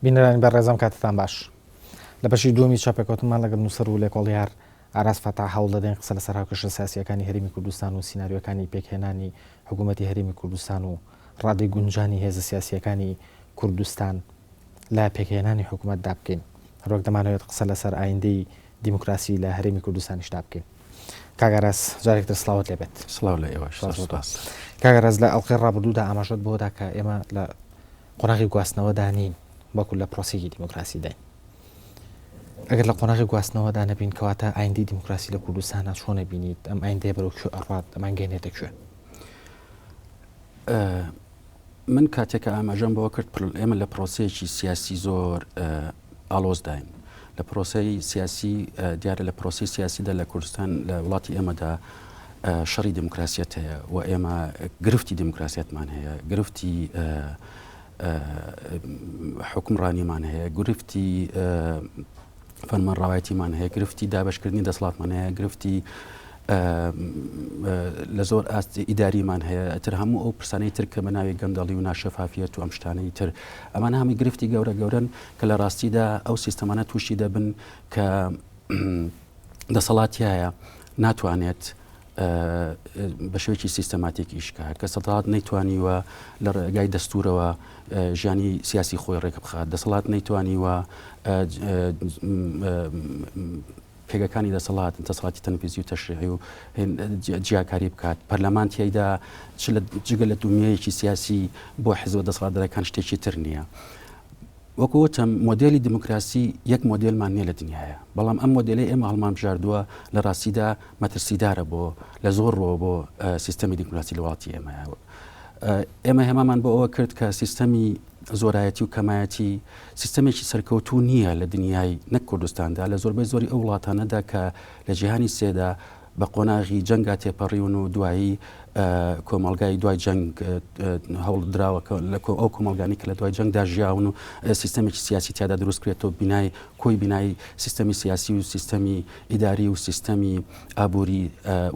بینەرانی بەڕێزم کاتتان باش لە بەشی دووەمی چاپێکوتمان لەگەڵ نووسەر و لێکۆڵیار ئاراس فەتا هەوڵ دەدەین قسە لەسەر هاوکەشە سیاسیەکانی هەرێمی کوردستان و سیناریۆکانی پێکهێنانی حکوومەتی هەرێمی کوردستان و ڕادەی گونجانی هێزە سیاسیەکانی کوردستان لا پێکهێنانی حکوومەتدا بکەین ڕۆک دەمانەوێت قسە لەسەر ئایندەی دیموکراسی لە هەرێمی کوردستانیشدا بکەین. کاگەڕاس جارێکتر سڵاوت لێبێت. سڵاو لە ئێوەش. کاگەڕاس لە ئەڵقەی ڕابردوودا ئاماژەت بۆدا کە ئێمە لە قۆناغی گواستنەوەدا نین وەکو لە پرۆسێکی دیموکراسی داین. ئەگەر لە قۆناغی گواستنەوەدا نەبین کەواتە ئایندەی دیموکراسی لە کوردستانە چۆنە بینیت؟ ئەم ئایندەیە بەرەو کوێ ئەڕات؟ ئەمانگەێنێتە کوێ؟ من کاتێکە ئاماژەم بەوە کرد ئێمە لە پرۆسەیەکی سیاسی زۆر ئالۆز داین. لە پرۆسەی سیاسی دیارە لە پرۆسی سیاسیدا لە کوردستان لە وڵاتی ئێمەدا شەڕی دیموکراسیەت هەیە و ئێمە گرفتی دیموکراسیەتمان هەیە، گرفتی حکمڕانیمان هەیە، گرفتی فەرمانڕاوایەتیمان هەیە، گرفتی دابەشکردنی دەسەڵاتمان هەیە، گرفتی لە زۆر ئیداریمان هەیە، ئەتر هەموو ئەو پرسانەی تر کە بە ناوی گەندەڵی و ناشەفافیەت و ئەم شتانەی تر ئەمانە هەمی گرفتی گەورە گەورەن کە لە ڕاستیدا ئەو سیستەمانە تووشی دەبن کە دەسەڵاتیایە ناتوانێت بە شێوەیەکی سیستەماتیکی ئیشکار کە سەدەڵات نەیتوانیوە لە ڕێگای دەستورەوە ژیانی سیاسی خۆی ڕێک بخات، دەسەڵات نەیتوانیوە پێگەکانی دەسەڵات دەسەڵاتی تەنفیزی و تەشریعی و جیاکاری بکات. پەرلەمان تیایدا جگە لە دوومیەیەکی سیاسی بۆ حیزب دەسەڵاتدارەکان شتێکی تر نییە. وەکو وتم مۆدێلی دیموکراسی یەک مۆدێلمان نییە لە دنیاە، بەڵام ئەم مۆدێلی ئێمە هەڵمان بژاردووە لە ڕاستیدا مەترسیدارە بۆ لە زۆر ڕۆ بۆ سیستەمی دیموکراسی لە وڵاتی ئێمەیە. ئێمە هێمامان بۆ ئەوە کرد کە سیستەمی زۆرایەتی و کەمایەتی سیستەمێکی سەرکەوتوو نییە لە دنیای نەک کوردستاندا لە زۆربەی زۆری ئەو وڵاتانەدا کە لە جیهانی سێدا بە قۆناغی جەنگا تێپەڕیون و دوایی کۆمەلگای دوای جەنگ هەوڵ دراوە ئەو کۆمەلگانی کە لە دوای جەنگدا ژیاون و سیستەمێکی سیاسی تیادا دروست کرێتەوە بینای کۆی بینایی سیستەمی سیاسی و سیستەمی ئیداری و سیستەمی ئابووری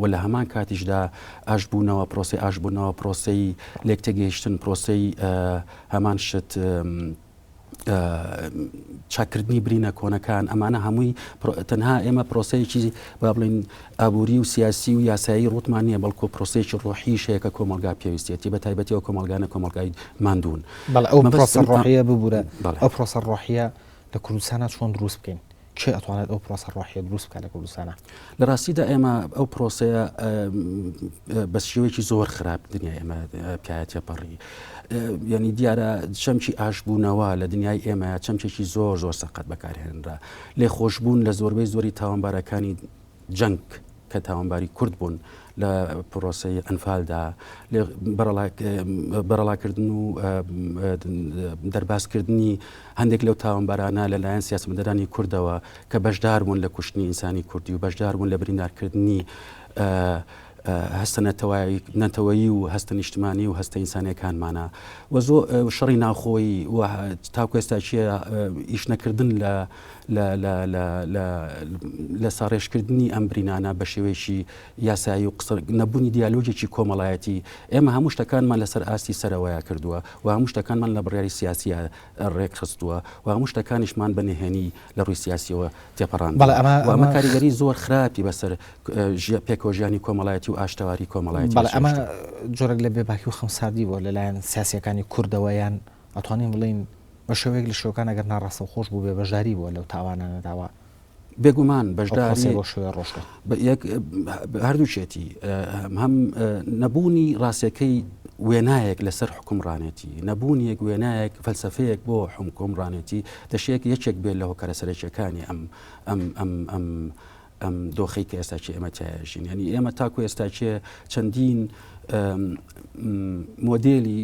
و لە هەمان کاتیشدا ئاشبوونەوە پرۆسی ئاشبوونەوە پرۆسەی لێکتێگەیشتن پرۆسەی هەمان شت چاکردنی برینە کۆنەکان ئەمانە هەمووی تەنها ئێمە پرۆسەیەکی با بڵین ئابووری و سیاسی و یاسایی ڕوتمان نییە بەڵکو پرۆسەیەکی ڕۆحیش هەیە کە کۆمەلگا پێویستێتی بە تایبەتی ئەو کۆمەلگانە کۆمەلگای ماندوون. بەڵێ ئەو پرۆسە ڕۆحیە ببوورە ئەو پرۆسە ڕۆحیە لە کوردستانە چۆن دروست بکەین؟ کێ ئەتوانێت ئەو پرۆسە ڕۆحیە دروست بکات لە کوردستانە؟ لە ڕاستیدا ئێمە ئەو پرۆسەیە بە شێوەیەکی زۆر خراپ دنیای ئێمە پیاەتە پەڕی. یعنی دیارە چەمکی ئاشبوونەوە لە دنیای ئێمە چەمچێکی زۆر زۆر سەقەت بەکارهێنرا. لێ خۆشببوون لە زۆربەی زۆری تاوانبارەکانی جەنگ کە تاوانباری کورد بوون لە پرۆسەی ئەنفالدا بەرەڵاکردن و دەرباسکردنی هەندێک لەو تاوانبارانە لەلایەن سیاسەتمەدارانی کوردەوە کە بەشدار بوون لە کوشتنی ئینسانی کوردی و بەشدار بوون لە بریندارکردنی هەستە نەتەوەیی و هەستە نیشتمانی و هەستە ئینسانیەکانمانە و زۆر شەڕی ناوخۆی و تاکو ئێستا چیە ئیش نەکردن لە ساڕێژکردنی ئەم برینانە بە شێوەیەکی یاسایی و نەبوونی دیالۆجێکی کۆمەڵایەتی ئێمە هەموو شتەکانمان لەسەر ئاستی سەرەوەیە کردووە و هەموو شتەکانمان لە بڕیاری سیاسیە ڕێک خستووە و هەموو شتەکانیشمان بەنهێنی لە ڕووی سیاسیەوە تێپەڕان. ئەمە کاریگەری زۆر خراپی بەسەر پێکۆژیانی کۆمەڵایەتی و ئاشتەواری کۆمەڵایەتی. ئەمە جۆرەك لە بێباکی و خەمساردی بۆ لەلایەن سیاسیەکانی کوردەوەیان ئەتوانین بڵین بە شێوەیەک لە شێوەکان ئەگەر ناڕاستە و خۆش بوو بێ بەشداری بووە لەو تاوانانە داوا بێگومان بەشداری بۆ شێوە ڕۆشتە هەردووچێتی هەم نەبوونی ڕاستیەکەی وێنایەک لەسەر حکومڕانێتی نەبوونی یەک وێنایەک فەلسەفەیەک بۆ حکومڕانێتی دەشێت یەکێک بێت لە هۆکارە سەرەکیەکانی ئەم دۆخەی کە ئێستا ئێمە تایژین. ینی ئێمە تاکو ئێستا چەندین مۆدێلی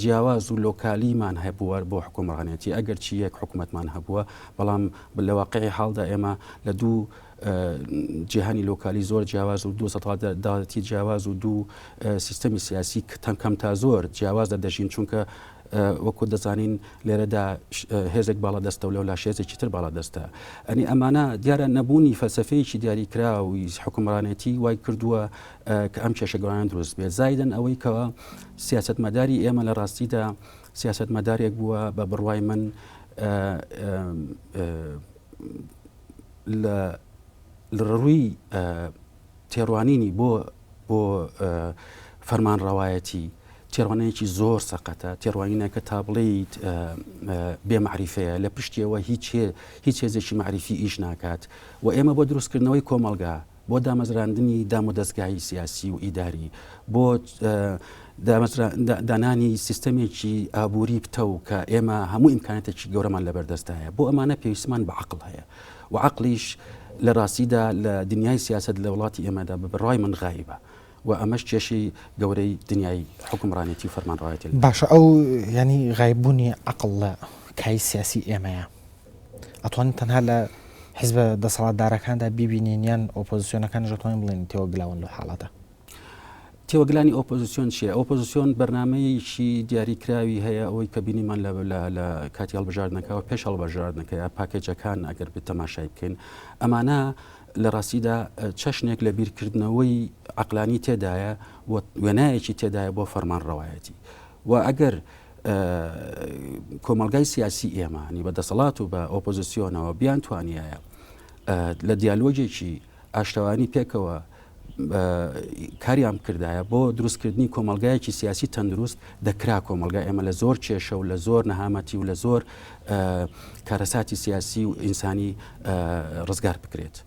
جیاواز و لۆکالیمان هەبووە بۆ حکومڕانێتی ئەگەر چی یەک حکوومەتمان هەبووە بەڵام لە واقعی حاڵدا ئێمە لە دوو جیهانی لۆکالی زۆر جیاواز و دوو سەداڵەتی جیاواز و دوو سیستەمی سیاسی کەم تا زۆر جیاواز دەژین چونکە وەکو دەزانین لێرەدا هێزێک باڵا دەستە و لەولا شێزێکی تر باڵا دەستە. ئەنی ئەمانە دیارە نەبوونی فەلسەفەیەکی دیاریکراوی حکومڕانێتی وای کردووە کە ئەم کێشەگەڵان دروست بێت. زایدەن ئەوەی کەوە سیاسەتمەداری ئێمە لە ڕاستیدا سیاسەتمەدارێک بووە بە بڕوای من لە ڕووی تێڕوانینی بۆ فەرمانڕەوایەتی تێڕوانەیەکی زۆر سەقەتە، تێڕوانینە کە تا بڵێیت بێمەعریفەیە، لە پشتیەوە هیچ هێزێکی معریفی ئیش ناکات و ئێمە بۆ دروستکردنەوەی کۆمەلگا، بۆ دامەزراندنی دام و دەستگای سیاسی و ئیداری، بۆ دانانی سیستەمێکی ئابووری پتە و کە ئێمە هەموو ئیمکانێتێکی گەورەمان لەبەردەستایە، بۆ ئەمانە پێویستمان بە عەقڵ هەیە و عەقڵیش لە ڕاستیدا لە دنیای سیاست لە وڵاتی ئێمەدا بەڕای من غایبە و ئەمەش کێشی گەورەی دنیای حکومڕانێتی و فەرمانڕەوایەتی. باشە، ئەو ینی غایبوونی عەقڵ لە کای سیاسی ئێمەیە ئەتوانین تەنها لە حیزبە دەسەڵاتدارەکاندا بیبینین یان ئۆپۆزیسیۆنەکانیش دەتوانین بڵێن تێوەگلاون لەو حاڵەتە؟ تێوەگلانی ئۆپۆزیسیۆن چیە؟ ئۆپۆزیسیۆن بەرنامەیەکی دیاریکراوی هەیە، ئەوەی کە بینیمان لە کاتی هەڵبژاردنەکەەوە پێش هەڵبژاردنەکە پاکێجەکان ئەگەر بێت تەماشای بکەین، ئەمانە لە ڕاستیدا چەشنێک لە بیرکردنەوەی عەقلانی تێدایە و وێنایەکی تێدایە بۆ فەرمانڕەوایەتی و ئەگەر کۆمەلگای سیاسی ئێمە بە دەسەڵات و بە ئۆپۆزیسیۆنەوە بیان توانایە لە دیالۆجێکی ئاشتەوانی پێکەوە کاریان کردایە بۆ دروستکردنی کۆمەلگایەکی سیاسی تەندروست، دەکرا کۆمەلگای ئێمە لە زۆر کێشە و لە زۆر نەهامەتی و لە زۆر کارەساتی سیاسی و ئینسانی ڕزگار بکرێت.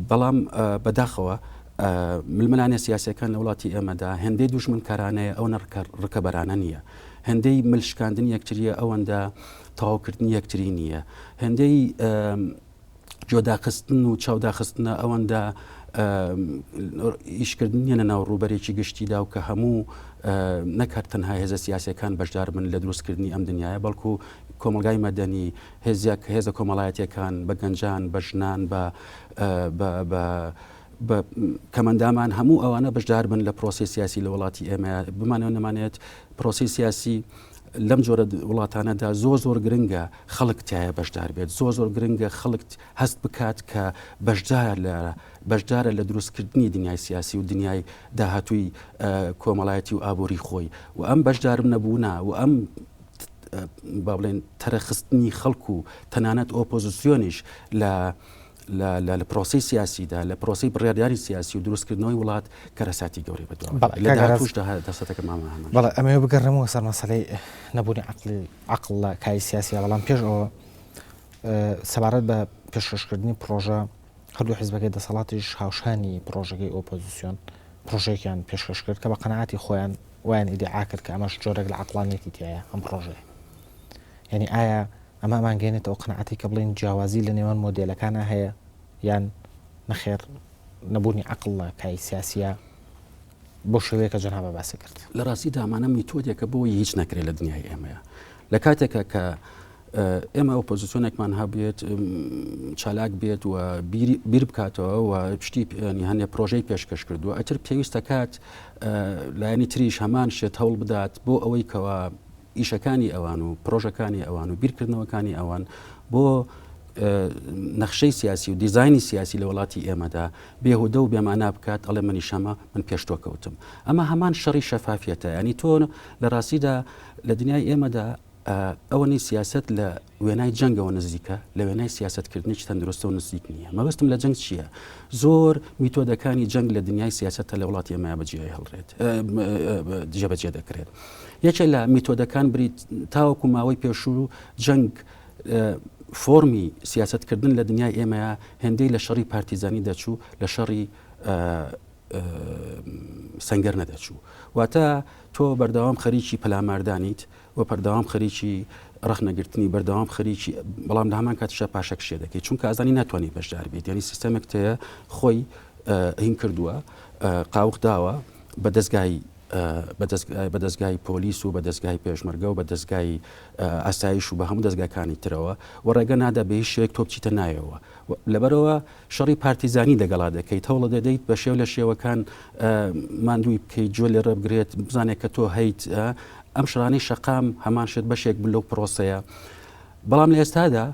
بەڵام بەداخەوە ململانە سیاسەکان لە وڵاتی ئێمەدا هەندێک دوژمنکارانەیە، ئەو ڕکەبەرانە نییە، هەندەی ملشکاندنی یەکتریە ئەوەندە تەواوکردنی یەکتری نییە، هەندەی جۆداخستن و چاوداخستنە ئەوەندە ئیشکردنیە ناو ڕوبەرێکی گشتیدا و کە هەموو نەکات تەنها هێزە سیاسەکان بەشدار بن لە دروستکردنی ئەم دنیاە، بەڵکو کۆمەلگای مەدەنی، هێزە کۆمەڵایەتیەکان بە گەنجان، بە ژنان، بە کەمەندامان، هەموو ئەوانە بەشدار بن لە پرۆسی سیاسی لە وڵاتی ئێمە. بمانەوە نەمانێت پرۆسی سیاسی لەم جۆرە وڵاتانەدا زۆر گرنگە خەڵک تایە بەشدار بێت، زۆر گرنگە خەڵک هەست بکات کە بەشدارە لە دروستکردنی دنیای سیاسی و دنیای داهاتووی کۆمەڵایەتی و ئابووری خۆی و ئەم بەشدارم نەبوونا و ئەم با بڵێن تەرەخستنی خەڵک و تەنانەت ئۆپۆزیسیۆنیش لە پرۆسی سیاسیدا، لە پرۆسی بڕیارداری سیاسی و دروستکردنەوەی وڵات کەرەساتی گەورەی بەدوام لە داهاتووشدا دەسەتەکە مامەهەمان. بەڵێ ئەمەوە بگەڕێمەوە سەر مەسەلەی نەبوونی عەقڵ لە کای سیاسیە، بەڵام پێش ئەوە سەبارەت بە پێشکەشکردنی پرۆژە هەردوو حیزبەکەی دەسەڵاتیش هاوشانی پرۆژەکەی ئۆپۆزیسیۆن پرۆژێکیان پێشکەش کرد کە بە قەنەعاتی خۆیان وایان ئیدعا کرد کە ئەمەش جۆرێک لە عەقڵانیەتی تایە ئەم پرۆژەیە. یعنی ئایا ئەمە مانگەێنێتەوە قەنەعاتی کە بڵین جیاوازی لە نێوان مۆدێلەکانە هەیە یان نەخێر نەبوونی عەقڵ لە کای سیاسیە بۆ شێوەیە کە جەنابە باسی کرد؟ لە ڕاستیدا ئەمانە میتۆدێکە بۆی هیچ نەکرێت لە دنیای ئێمەیە. لە کاتێکە کە ئێمە ئۆپۆزیسیۆنێکمان هەبێت چالاک بێت و بیر بکاتەوە و پشتی هەندێک پرۆژەی پێشکەش کردووە، ئەتر پێویستە کات لایەنی تریش هەمان شێت هەوڵ بدات بۆ ئەوەی کەوا ئیشەکانی ئەوان و پرۆژەکانی ئەوان و بیرکردنەوەکانی ئەوان بۆ نەخشەی سیاسی و دیزایانی سیاسی لە وڵاتی ئێمەدا بێهودە و بێمانە بکات، ئەڵێ منیشەمە من پێشتۆ کەوتم. ئەمە هەمان شەڕی شەفافیەتە، ینی تۆ لە ڕاستیدا لە دنیای ئێمەدا ئەوەنی سیاست لە وێنای جەنگەوە نزیکە، لە وێنای سیاستکردنی تەندروستە و نزیک نییە. مەبەستم لە جەنگ چییە؟ زۆر میتۆدەکانی جەنگ لە دنیای سیاستە لە وڵاتی ئێمە بەجێ هەڵڕێت جێبەجێ دەکرێت. یەکێک لە میتۆدەکان بریت تاوەکو ماوەی پێشوو جەنگ فۆرمی سیاستکردن لە دنیای ئێمەیە هێندەی لە شەڕی پارتیزانی دەچوو، لە شەڕی سەنگەر نەدەچوو. واتە تۆ بەردەوام خەریکی پەلاماردانیت و بەردەوام خەریکی ڕەخنەگرتنی، بەردەوام خەریکی، بەڵام لە هەمان کاتیشە پاشەک شێ دەکەیت چونکە ئازانی ناتوانانی بەشدار بێت. یعنی سیستەمێک تەیە خۆی هین کردووە، قاوق داوە بە دەستگای پۆلیس و بە دەستگای پێشمەرگە و بە دەستگای ئاسایش و بە هەموو دەستگاکانی ترەوە و ڕێگە نادا بە هیچ شێک تۆ بچیتە نایەوە. لەبەرەوە شەڕی پارتیزانی دەگەڵا دەکەیت، هەوڵە دەدەیت بە شێو لە شێوەکان ماندووی بکەیت، جوێ لێرە بگرێت، بزانێت کە تۆ هەیت ئەم شڕانەی شەقام هەمان شێت بەشێک بن لەو پرۆسەیە. بەڵام لە ئێستادا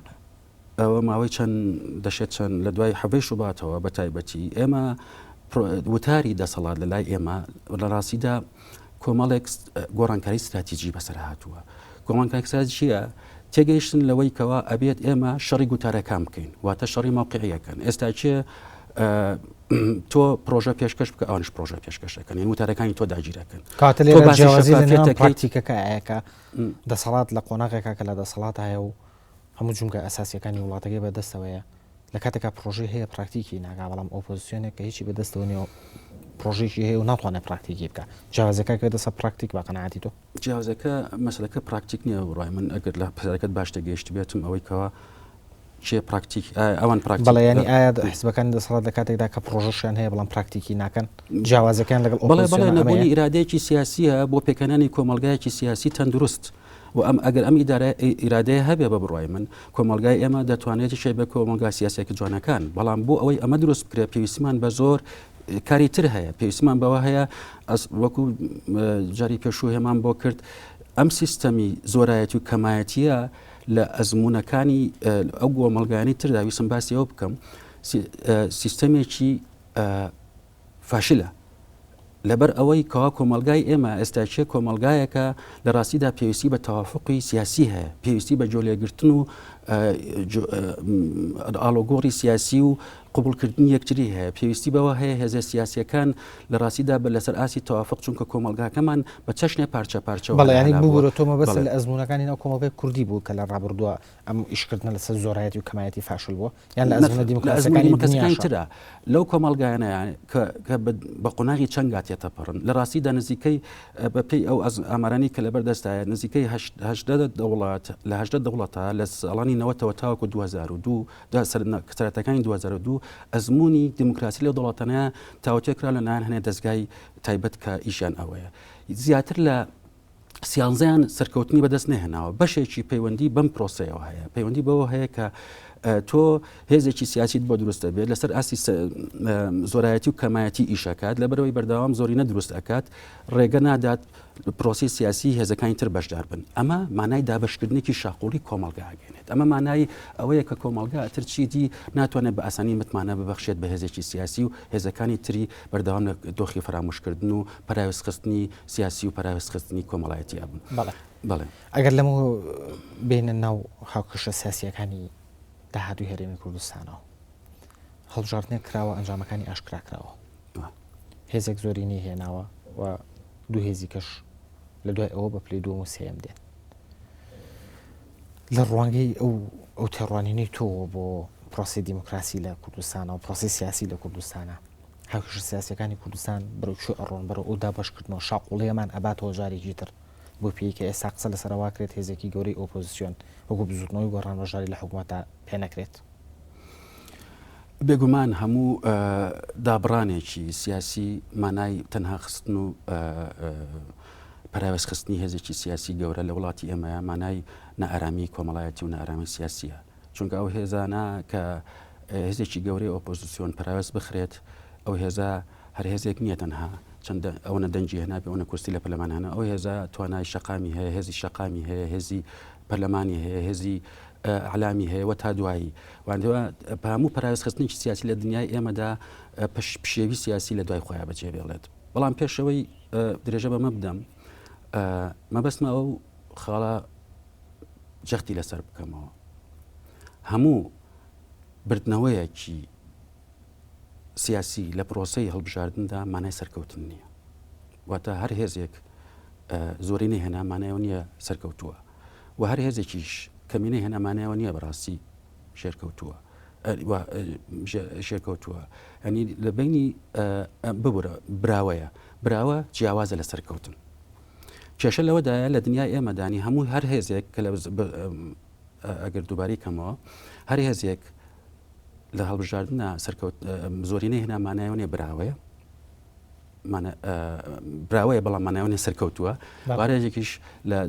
ئەوە ماوەی چەند دەشێت چەند لە دوای حەڤەی شوباتەوە بە تایبەتی ئێمە وتاری دەسەڵات لە لای ئێمە لە ڕاستیدا کۆمەڵێک گۆڕانکاری استراتیژی بەسەر هاتووە. گۆڕانکاری استراتیژیە تێگەیشتن لەوەی کەوا ئەبێت ئێمە شەڕی گوتارەکان بکەین واتە شەڕی مەوقعیەکەن ئێستا چێ تۆ پرۆژە پێشکەش بکە ئەوانش پرۆژە پێشکەشەکەن یعنی وتارەکانی تۆ داگیرەکەن کاتە لێرە جیاوازی لە پراکتیکەکە ئاەکە دەسەڵات لە قۆناغێکا کە لە دەسەڵات هەیە و هەموو جونگە ئەساسیەکانی وڵاتەکەی بەدەستەوەیە لە کاتێکا پرۆژەی هەیە پراکتیکی ناگا بەڵام ئۆپۆزیسیۆنێک کە هیچی بەدەستەوە نیە پرۆژێکی هەیە و ناتوانێت پراکتیکی بکە جیاوازەکە کە دەسە پراکتیک بە قەناعەتی تۆ جیاوازەکە مەسلەکە پراکتیک نییە ڕای من ئەگەر لە پزارەکەت باشتە گەیشت بێتم ئەوەی کەەوە چێ پراکتیک ئەوان پراکتیک بەڵێ ینی ئایا حیزبەکانی دەسەڵات لە کاتێکدا کە پرۆژەشیان هەیە بەڵام پراکتیکی ناکەن جیاوازەکان لەگەڵ بەڵێ نەبوونی ئیرادەیەکی سیاسیە بۆ پێکەنانی کۆمەلگایەکی سیاسی تەندروست و ئەگەر ئەم ئیرادەیە هەبێ بە بڕای من کۆمەلگای ئێمە دەتوانێت شێ بە کۆمەلگا سیاسێکی جوانەکان بەڵام بۆ ئەوەی ئەمە دروست بکرێ پێویستمان بە زۆر کاری تر هەیە پێویستمان بەوە هەیە وەکو جاری پێشوو هێمان بۆ کرد ئەم سیستەمی زۆرایەتی و کەمایەتیە لە ئەزمونونەکانی ئەو گۆمەلگانی تردا ویسم باسی ئەو بکەم سیستەمێکی فاشلە لەبەر ئەوەی کەوا کۆمەلگای ئێمە ئێستاچێ کۆمەلگایەکە لە ڕاستیدا پێویستی بە تەوافقی سیاسی هەیە پێویستی بە جۆلێگرتن و ئالۆگۆڕی سیاسی و قوبولکردنی یەکتری هەیە پێویستی بەوە هەیە هێزە سیاسیەکان لە ڕاستیدا بە لەسەر ئاسی تەوافق چونکە کۆمەلگاکەمان بە چەشنێ پارچە پارچە بەڵێ بوو تۆمە بەس لە ئەزمونونەکانی ناو کۆمەلگای کوردی بوو کە لە ڕابردووە ئەم ئیشکردنە لەسەر زۆرایەتی و کەمایەتی فاشل بووە یان لە ئەزمونە دیموکراسیەکانی ترا لەو کۆمەلگایانە کە بە قۆناغی چەند گاتێتە پڕن لە ڕاستیدا نزیکەی بەپێی ئەو ئامارانی کە لەبەردەستایە نزیکەی دەوڵات لە هەژدە دەوڵەتە لە ساڵانی 90ەوە تاوەکو 2002 سەرەتەکانی 2002 ئەزمموی دیموکراسی لە دەوڵاتانەیە تاوتێکرا لە نایەن هەنێ دەستگای تایبەت کە ئیشیان ئەوەیە زیاتر لە سیانزیان سەرکەوتنی بەدەست نێهێناوە بەشێکی پەیوەندی بەم پرۆسەیەوە هەیە پەیوەندی بەوە هەیە کە تۆ هێزێکی سیاسیت بۆ دروستە بێت لەسەر ئاسی زۆرایەتی و کەمایەتی ئیشەکات لەبەرەوەی بەردەوام زۆرینە دروست ئەکات ڕێگە نادات پرۆسی سیاسی هێزەکانی تر بەشدار بن ئەمە مانای دابشکردنێکی شاقوڵی کۆمەلگا ئەگەێنێت ئەمە مانای ئەوەیە کە کۆمەلگا ئەتر چیدی ناتوانێت بە ئاسانی متمانە ببەخشێت بە هێزێکی سیاسی و هێزەکانی تری بەردەوام لە دۆخی فراموشکردن و پەراوێزخستنی سیاسی و پەراوێزخستنی کۆمەڵایەتی ئەبن بەڵێ ئەگەر لەمە بینە ناو هاوکەشە سیاسیەکانی داهاتوی هەرێمی کوردستانەوە هەڵبژاردنێک کراوە ئەنجامەکانی ئاشکرا کراوە هێزێک زۆرینی هێناوە و دوو هێزی کەش لە دوای ئەوە بە پلەی دووەم و سێم دێن لە ڕوانگەی ئەو تێڕوانینەی تۆوە بۆ پرۆسی دیموکراسی لە کوردستانە و پرۆسی سیاسی لە کوردستانە هاوکەشە سیاسیەکانی کوردستان بەرەو چێ ئەڕۆن بەرەو ئەو دابەشکردنەوە شاقوڵەیەمان ئەباتەوە جارێکی تر بۆ پێیکە ئێستا قسە لەسەرەوە کرێت هێزێکی گەورەی ئۆپۆزیسیۆن وەکو بزوتنەوەی گۆڕانڕۆژاری لە حکوومەتە پێ نەکرێت بێگومان هەموو دابڕانێکی سیاسی مانای تەنها خستن و پەراوێزخستنی هێزێکی سیاسی گەورە لە وڵاتی ئێمەیە مانای نەئارامی کۆمەڵایەتی و نەئارامی سیاسیە چونکە ئەو هێزانە کە هێزێکی گەورەی ئۆپۆزیسیۆن پەراوێز بخرێت ئەو هێزە هەر هێزێک نییە تەنها چەند ئەوە دەنجی هێنابێ ئەوە کورسی لە پەرلەمانانە ئەو هێزە توانای شەقامی هەیە هێزی شەقامی هەیە هێزی پەرلەمانی هەیە هێزی علامی هەیە و تا دوایی وانەوە هەموو پەراوێزخستنێکی سیاسی لە دنیای ئێمەدا پشێوی سیاسی لە دوای خۆیان بەجێ بێڵێت بەڵام پێشەوەی درێژە بەمە بدەم مەبەستمە ئەو خاڵە جەختی لەسەر بکەمەوە هەموو بردنەوەیەکی سیاسی لە پرۆسەی هەڵبژاردندا مانای سەرکەوتن نییە واتە هەر هێزێک زۆرینەی هێنا مانایەوە نییە سەرکەوتووە و هەر هێزێکیش کەمینەی هێنامانایەوە نییە بەڕاستی شێرکەوتووە شێرکەوتووە ئەنی لە بینی ببوورە براوە جیاوازە لە سەرکەوتن کێشە لەوەدایە لە دنیای ئێمەدانی هەموو هەر هێزێک کە ئەگەر دووباری کەمەوە هەر هێزێک لە هەڵبژاردنە زۆرینەی هێنامانایەوە نیە براوەیە بەڵام مانایەوە نیە سەرکەوتووە بارێکێکیش لە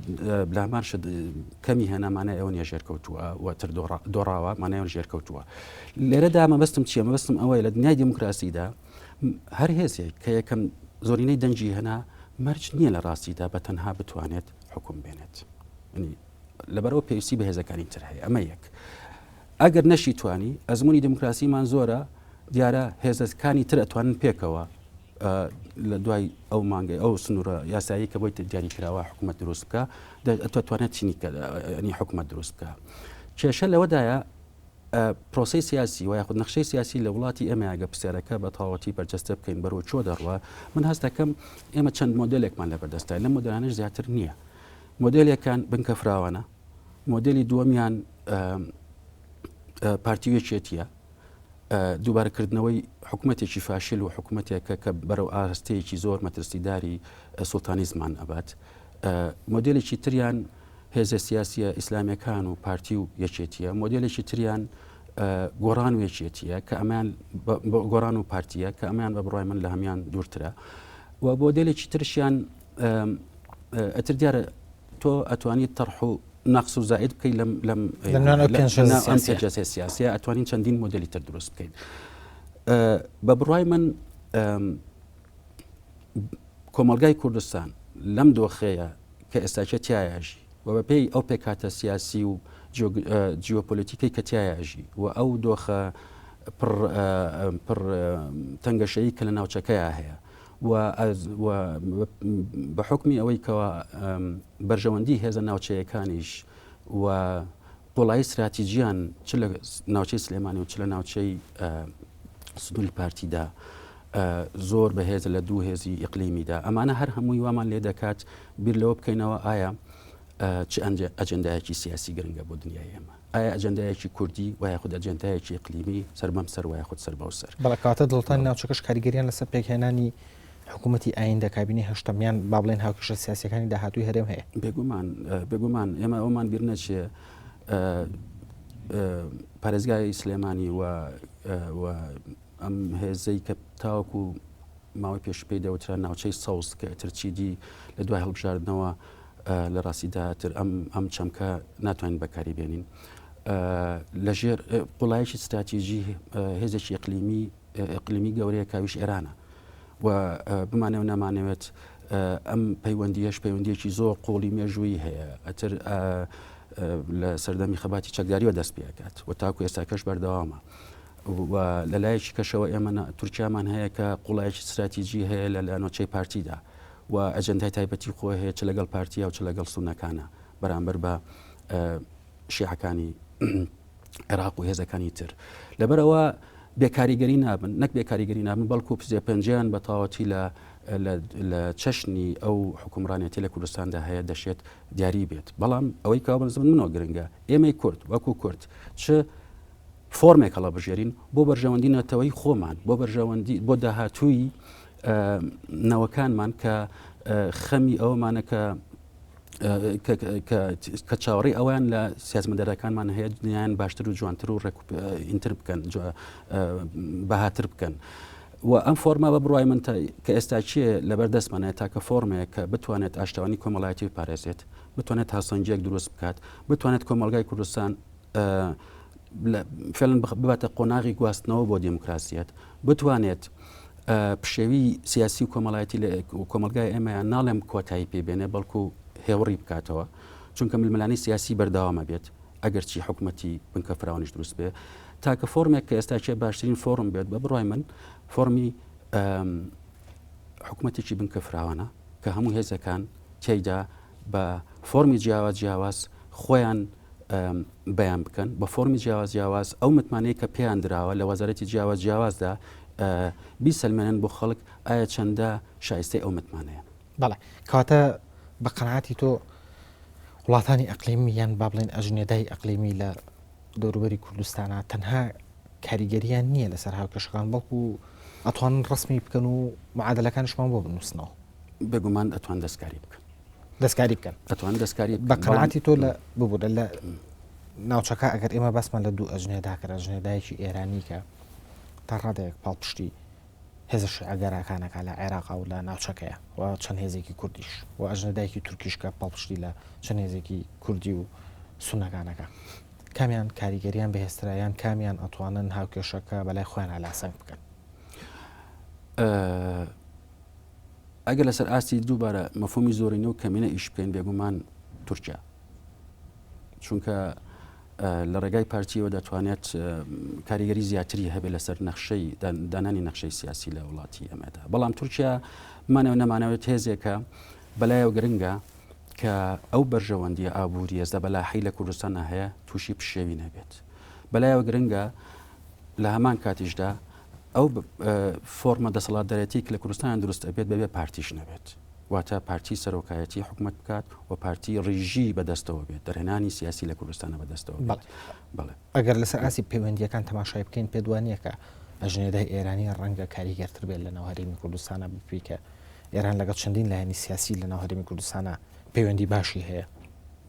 بلامان کەمی هێنامانە ئەوە نیە ژێرکەوتووە وەتر دۆڕاوە مانایەوە ژێرکەوتووە لێرەدا مەبەستم چییە مەبەستم ئەوەیە لە دنیای دیموکراسیدا هەر هێزێک کە یەکەم زۆرینەی دەنجی هێنا مەرج نییە لە ڕاستیدا بە تەنها بتوانێت حکوم بێنێت لەبەرەوە پێویستی بە هێزەکانی تر هەیە ئەمە یەک ئەگەر نەشی توانی ئەزمموی دیموکراسیمان زۆرە دیارە هێزەکانی تر ئەتوانن پێکەوە لە دوای ئەو مانگەی ئەو سنوورە یاسایی کە بۆی دیاری کراوە حکوومەت دروست بکە دەتوانێت چینی ینی حکوومەت دروست بکە کێشە لەوەدایە پرۆسی سیاسی و یاخود نەخشەی سیاسی لە وڵاتی ئێمە ئەگە پرسیارەکە بە تەواوەتی بەرجەستە بکەین بەرەو چۆ دەڕوە من هەست دەکەم ئێمە چەند مۆدلێکمان لە بەردەستای لە مۆدلانش زیاتر نییە مۆدلێکان بنکە فراوانە مۆدلی دووەمیان پارتیوێکێتیە دووبارەکردنەوەی حکوومەتێکی فاشل و حکوومەتێکە کە بەرەو ئاستەیەکی زۆر مەترسیداری سوڵتانیزمان ئەبات مۆدلێکی تریان هێزە سیاسیە ئیسلامیەکان و پارتی و یەکێتیە مۆدلێکی تریان گۆڕان و یەکێتیە کە ئەمان گۆڕان و پارتیە کە ئەمان بە بڕای من لە هەمان دوورترە و مۆدلێکی ترشیان ئەتر دیارە تۆ ئەتوانیت تەرح و نقص و زائد بکەیت لەم پێنجەسە سیاسیە ئەتوانین چەندین مۆدلی تر دروست بکەین بە بڕای من کۆمەلگای کوردستان لەم دۆخەیە کە ئێستاکە تایاژی و بەپێی ئەو پێکاتە سیاسی و جیۆپۆلیتیکەی کە تایاژی و ئەو دۆخە پڕ تەنگەشەیی کە لە ناوچەکەیە هەیە و بە حکمی ئەوەی کەەوە بەرژەوەندی هێزە ناوچەیەکانیش و قوڵایی استراتیژیان چ لە ناوچەی سلێمانی و چ لە ناوچەی سنووری پارتیدا زۆر بەهێز لە دوو هێزی ئیقلیمیدا ئەمانە هەر هەمووی وامان لێ دەکات بیر لەوە بکەینەوە ئایا چ ئەجەندایەکی سیاسی گرنگە بۆ دنیای ئێمە ئایا ئەجەندایەکی کوردی و یاخود ئەجەندایەکی ئیقلیمی سەر بەم سەر و یاخود سەر بەو سەر بەڵکاتە دڵتان ناوچەکەش کاریگەریان لەسەر پێکهێنانی حکوومەتی ئایندە کابینی هەشتەمیان با بڵێن هاوکێشە سیاسیەکانی داهاتووی هەرێم هەیە بێگومان ئێمە ئەومان بیر نەچێ پارێزگای سلێمانی و ئەم هێزەی کە تاوەکو ماوەی پێشپەی دەوترا ناوچەی سەوز کە ترچیدی لە دوای هەڵبژاردنەوە لە ڕاستیداتر ئەم چەمکە ناتوانین بەکاری بێنین لەژێر قوڵایەکی استراتیژی هێزێکی ئیقلیمی گەورەیە کاویش ئێرانە و بمانێ و نامانەوێت ئەم پەیوەندیەکی زۆر قوڵی مێژووی هەیە ئەتر لە سەردەمی خەباتی چەکداریوە دەست پێکات و تاکو ئێستاکەش بەردەوامە و لە لایەکی کەشەوە ئێمە تورکیامان هەیە کە قوڵایەکی استراتیژی هەیە لە ناوچەی پارتیدا و ئەجەندای تایبەتی خۆ هەیە چ لەگەڵ پارتیا و چ لەگەڵ سونەکانە بەرامبەر بە شیعەکانی عێراق و هێزەکانی تر لەبەرەوە بێکاریگەری نابن نەک بێکاریگەری نابن بەڵکو پێنجیان بە تاوەتی لە چەشنی ئەو حکومڕانێتی لە کوردستاندا هەیە دەشێت دیاری بێت بەڵام ئەوەی کا بەزم منەوە گرنگە ئێمەی کورد وەکو کورد چ فۆرمێک هەڵە بژێرین بۆ بەرژەوەندی نەتەوەی خۆمان بۆ بەرژەوەندی بۆ داهاتووی نەوەکانمان کە خەمی ئەومانە کە چاوەڕی ئەویان لە سیاسمەدەرەکانمان هەیە دنیایان باشتر و جوانتر و ئینتر بکەن بەهاتر بکەن و ئەم فۆرما بە بڕای من کە ئێستا چیە لەبەر دەستمانەیە تاکە فۆرمەیە کە بتوانێت ئاشتەوانی کۆمەڵایەتی پارێزێت بتوانێت هاوسەنگیەک دروست بکات بتوانێت کۆمەلگای کوردستان فعلا بباتە قۆناغی گواستنەوە بۆ دیموکراسیەت بتوانێت پشێوی سیاسی و کۆمەڵایەتی لە کۆمەلگای ئێمەیان ناڵێم کۆتایی پێبێنێ بەڵکو هێوڕی بکاتەوە چونکە ململانی سیاسی بەردەوامە بێت ئەگەر چی حکوومەتی بنکە فراوانیش دروست بێ تاکە فۆرمێک کە ئێستا چێ باشترین فۆرم بێت بە بڕای من فۆرمی حکوومەتێکی بنکە فراوانە کە هەموو هێزەکان تێیدا بە فۆرمی جیاواز خۆیان بەیان بکەن بە فۆرمی جیاواز ئەو متمانەیە کە پێیان درراوە لە وەزارەتی جیاوازدا بیسەلمێنن بۆ خەڵک ئایا چەندە شایستەی ئەو متمانەیە بەڵێ کاتە بە قەنەعاتی تۆ وڵاتانی ئەقلیمی یان با بڵێن ئەژنێدای ئەقلیمی لە دەوروبەری کوردستانە تەنها کاریگەریان نییە لەسەر هاوکێشەکان بەڵکو ئەتوانن ڕسمی بکەن و معادلەکانشمان بۆ بنووسنەوە بێگومان ئەتوان دەستکاری بکەن ئەتوان دەستکاری بە قەنەعاتی تۆ لە ببوو لە ناوچەکە ئەگەر ئێمە بەسمان لە دوو ئەژنێدا کرا ژنێدایەکی ئێرانی کە تا ڕادێک پاڵپشتی هێزە شیعەگەرەکانەکە لە عێراق و لە ناوچەکەیە و چەند هێزێکی کوردیش و ئەژنەدایەکی تورکیشکە پاڵپشتی لە چەند هێزێکی کوردی و سونەکانەکە کامیان کاریگەریان بەهێسترایان کامیان ئەتوانن هاوکێشەکە بەلای خۆیان لاسەنگ بکەن ئەگەر لەسەر ئاستی دووبارە مەفهومی زۆرینە و کەمینە ئیش بکەین بێگومان تورکیا چونکە لە ڕێگای پارتیەوە دەتوانێت کاریگەری زیاتری هەبێت لەسەر نەخشەی دانانی نەخشەی سیاسی لە وڵاتی ئەمەدا. بەڵام تورکیا مانەوە نەمانەوێت هێزێکە بەلایەوە گرنگە کە ئەو بەرژەوەندی ئابووری ئێستا بەلاحی لە کوردستانە هەیە تووشی پشێوی نەبێت. بەلایەوە گرنگە لە هەمان کاتیشدا ئەو فۆرمە دەسەڵاتدارەتی کە لە کوردستان دروست ئەبێت بەبێ پارتیش نەبێت. واتە پارتی سەرۆکایەتی حکومت بکات و پارتی ڕیژی بەدەستەوە بێت، دەرهێنانی سیاسی لە کوردستانە بەدەستەوە بێت. ئەگەر لەسەر ئاسی پەیوەندیەکان تەماشای بکەین پێدوانیەکە ئەژنێدای ئێرانی ڕەنگە کاریگەرتر بێت لە ناو هەرێمی کوردستانە بپیکە ئێران لەگەڵ چەندین لایەنی سیاسی لە ناو هەرێمی کوردستانە پەیوەندی باشی هەیە.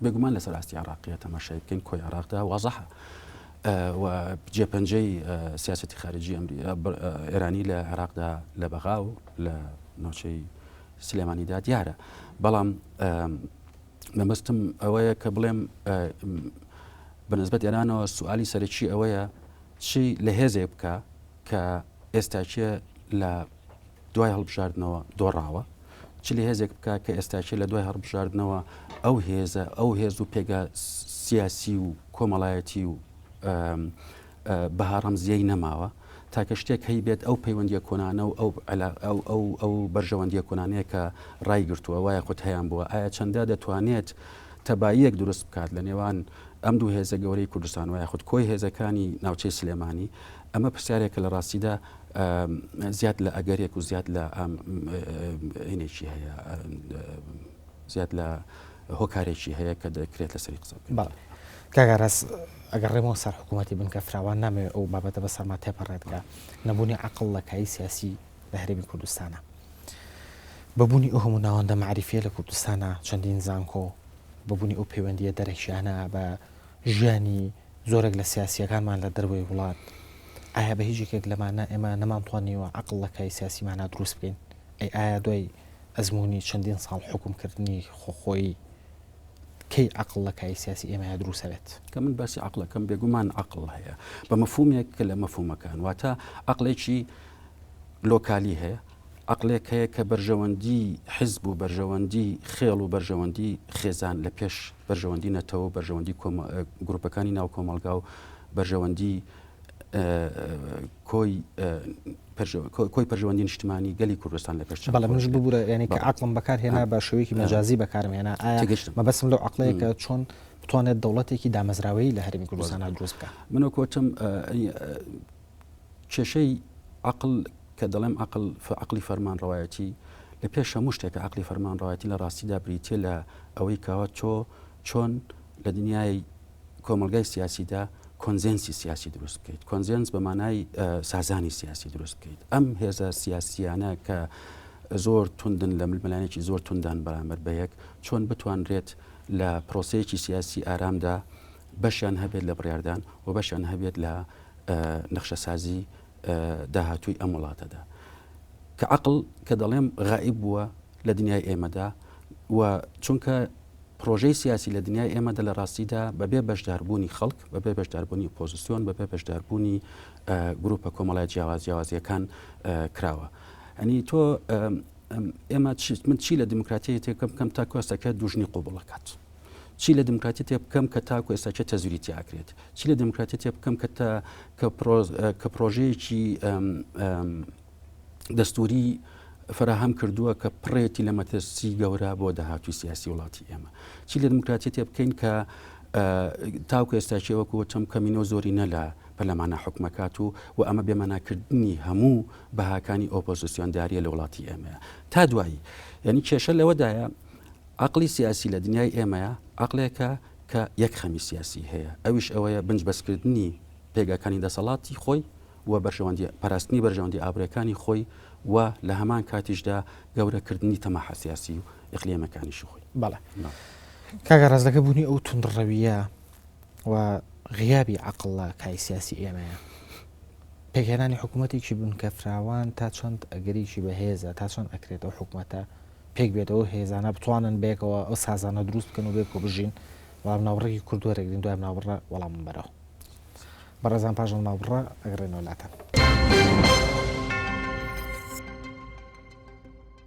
بێگومان لەسەر ئاستی عراقیە تەماشای بکەین، کۆی عراقدا وازەحە و جێپەنجەی سیاسەتی خارجی ئێرانی لە عراقدا لە بەغا و لە ناوچەی سلێمانیدا دیارە. بەڵام مەبەستم ئەوەیە کە بڵێم بەنسبەت ئێرانەوە سوالی سەرەکی ئەوەیە چی لە هێزێ بکە کە ئێستاچە لە دوای هەڵبژاردنەوە دۆڕاوە، چی لە هێزێک بکە کە ئێستاچە لە دوای هەڵبژاردنەوە ئەو هێز و پێگە سیاسی و کۆمەڵایەتی و بەهاڕەمزیەی نەماوە تاکە شتێک هەی بێت ئەو پەیوەندیە کۆنانە و ئەو بەرژەوەندیە کۆنانەیە کە ڕایگرتووە وایە خۆت هەیان بووە، ئایا چەندە دەتوانێت تەباییەک دروست بکات لە نێوان ئەم دوو هێزە گەورەی کوردستان وایە خودت کۆی هێزەکانی ناوچەی سلێمانی. ئەمە پرسیارێکە لە ڕاستیدا زیاد لە ئەگەرێک و زیاد لە هینێکی هەیە، زیاد لە هۆکارێکی هەیە کە دەکرێت لەسەری قسە بکەین. کاگەڕاست ئەگەر ڕێمەوە سەر حکوومەتی بنکە فراوان نامەوێت ئەو بابەتە بە سەرما تێپەڕێتگە نەبوونی عەقڵ لە کایی سیاسی لە هەرێمی کوردستانە، بەبوونی ئەو هەموو ناوەندە معریفیە لە کوردستانە چەندین زانکۆ، بەبوونی ئەو پەیوەندیە دەرەکیانە بە ژیانی زۆرێک لە سیاسیەکانمان لە دەروی وڵات، ئایا بە هیچێکێک لەمانە ئێمە نەمانتوانیوە عەقڵ لە کایی سیاسیمانە دروست بکەین؟ ئایا دوای ئەزمموی چەندین ساڵ حکومکردنی خۆخۆی کەی عەقڵ لە کایی سیاسی ئێمە دروستەوێت؟ کە من باسی عەقڵەکەم بێگومان عەقڵ هەیە بە مەفهومێک کە لە مەفهومەکان، واتە عەقڵێکی لۆکالی هەیە، عەقڵێک هەیە کە بەرژەوەندی حیزب و بەرژەوەندی خێڵ و بەرژەوەندی خێزان لە پێش بەرژەوەندی نەتەوە و بەرژەوەندی گروپەکانی ناو کۆمەڵگا و بەرژەوەندی کۆی پەرژەوەندی نیشتیمانی گەلی کوردستان لە پێش. بەڵام منش ببوورە یعنی کە عەقڵم بەکارهێنا بە شێوەیەکی مەجازی بەکارمهێنا، ئایا مەبەستم لەو عەقڵەیە کە چۆن بتوانێت دەوڵەتێکی دامەزراوەی لە هەرێمی کوردستانە دروست بکات؟ من وەکوتم کێشەی عەقڵ کە دەڵێم عەقڵی فەرمانڕەوایەتی لە پێش هەموو شتێکە عەقڵی فەرمانڕەوایەتی لە ڕاستیدا بریتێ لە ئەوەی کەوە چۆن لە دنیای کۆمەلگای سیاسیدا کۆنزێنسی سیاسی دروست بکەیت، کۆنزێنس بە مانای سازانی سیاسی دروست بکەیت. ئەم هێزە سیاسیانە کە زۆر توندن لە ململانێکی زۆر توندان بەرامبەر بە یەک چۆن بتوانرێت لە پرۆسەیەکی سیاسی ئارامدا بەشیان هەبێت لە بڕاردان و بەشیان هەبێت لە نەخشەسازی داهاتووی ئەم وڵاتەدا کە عەقڵ کە دەڵێم غائب بووە لە دنیای ئێمەدا و چونکە پرۆژەی سیاسی لە دنیای ئێمەدا لە ڕاستیدا بەبێ بەشداربوونی خەڵک، بەبێ بەشداربوونی ئۆپۆزیسیۆن، بەبێ بەشداربوونی گروپە کۆمەڵایەت جیاوازیەکان کراوە. ئەنی تۆ ئێمە من چی لە دموکراتیە تێکەم بکەم تا کۆستەکە دوژنی قوبڵەکات، چی لە دموکراتی تێ بکەم کە تاکو ئێستاکە تەزویری ئاکرێت، چی لە دموکراتی تێ بکەم کە پرۆژەیەکی دەستوری فراهەم کردووە کە پڕێتی لە مەترسی گەورە بۆ داهاتوی سیاسی وڵاتی ئێمە، چی لە دموکراتی تێ بکەین کە تاکو ئێستاکی وەکوتم کەمینۆ زۆری نە لە پەرلەمانە حکومەکات و ئەمە بێمەناکردنی هەموو بەهاکانی ئۆپۆزیسیۆنداریە لە وڵاتی ئێمەیە تا دوایی. یعنی کێشە لەوەدایە عەقڵی سیاسی لە دنیای ئێمەیە عەقڵێکە کە یەک خەمی سیاسی هەیە، ئەویش ئەوەیە بنج بەسکردنی پێگاکانی دەسەڵاتی خۆی و پاراستنی بەرژەوەندی ئابوورەکانی خۆی و لە هەمان کاتیشدا گەورەکردنی تەماحە سیاسی و ئیقلیمەکانیشی خۆی. بەڵێ کاگەڕاستەکە بوونی ئەو توندڕەویە و غیابی عەقڵ لە کای سیاسی ئێمەیە، پێکهێنانی حکوومەتێکی بنکە فراوان تا چەند ئەگەریکی بەهێزە، تا چەند ئەکرێت ئەو حکوومەتە پێک بێتەوە هێزانە بتوانن بێکەوە ئەو سازانە دروست بکەن و بێ کۆ بژین وەڵام ناوڕێکی کوردوەرێکدین دوای ناوڕە وەڵام بەرەوە بەڕێزان پاژن ناوڕە ئەگەڕێنەوە لاتەن.